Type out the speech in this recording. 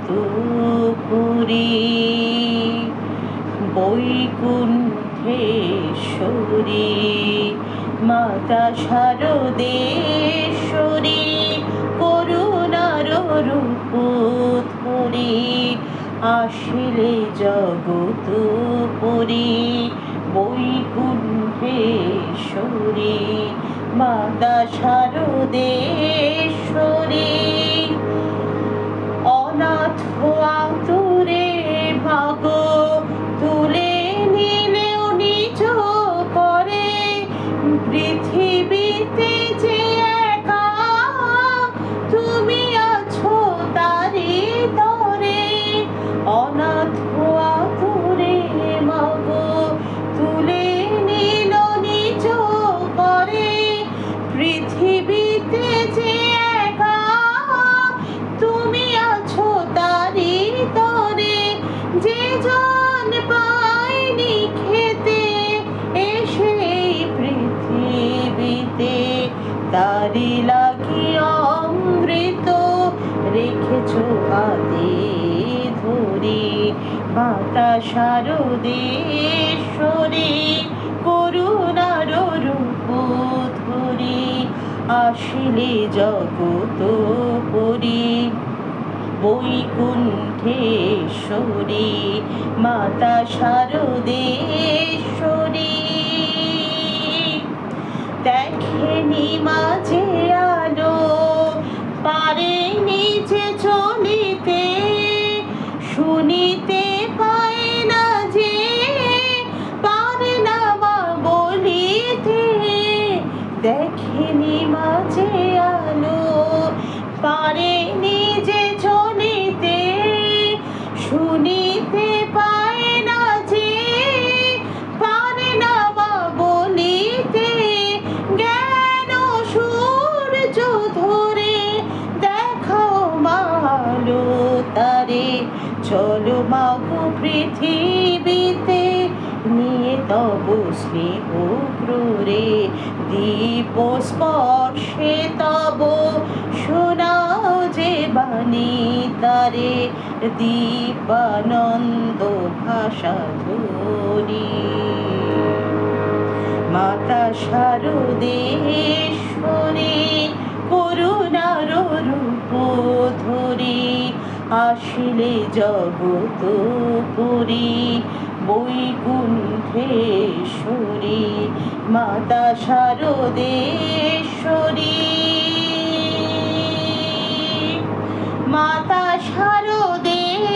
জগতপুরী বৈকুণ্ঠেশ্বরী মাতা শারদেশ্বরী করুণার রূপ ধরি আসিলে জগতপুরী বৈকুণ্ঠেশ্বরী মাতা শারদেশ্বরী অনাথ আতুরে ভাগ তুলে নিলেও নিজ করে পৃথিবীতে যে একা তুমি আছো তারি তরে অনাথ আতুরে ভাগ তুলে নিল নিজ করে পৃথিবীতে যে একা তুমি আছো তারি তরে যে জন পায়নি খেতে এসে পৃথিবীতে তারি লাগি অমৃত রেখেছ হাতে ধরি মাতা শারদেশ্বরী করুণার রূপ ধরি আসিলে জগতপুরী বৈকুণ্ঠেশ্বরী মাতা শারদেশ্বরী দেখেনি মাঝে আলো পারেনি যে চলিতে শুনিতে পায় না যে পারে না মা বলিতে দেখেনি মাঝে আলো পারেনি যে চলিতে শুনিতে পায় না যে পারে না মা বলিতে জ্ঞান সূর্য ধরে দেখাও মালো তারে চলো মাগো পৃথিবীতে নিয়ে তব স্নেহ ক্রোরে দীপ স্পর্শে তব শোনাও যে বাণী তারে দীপানন্দ ভাষা ধ্বনি মাতা শারদেশ্বরী করুণার রূপ ধরি আসিলে জগতপুরী বৈকুণ্ঠেশ্বরী মাতা শারদেশ্বরী মাতা শারদেশ্বরী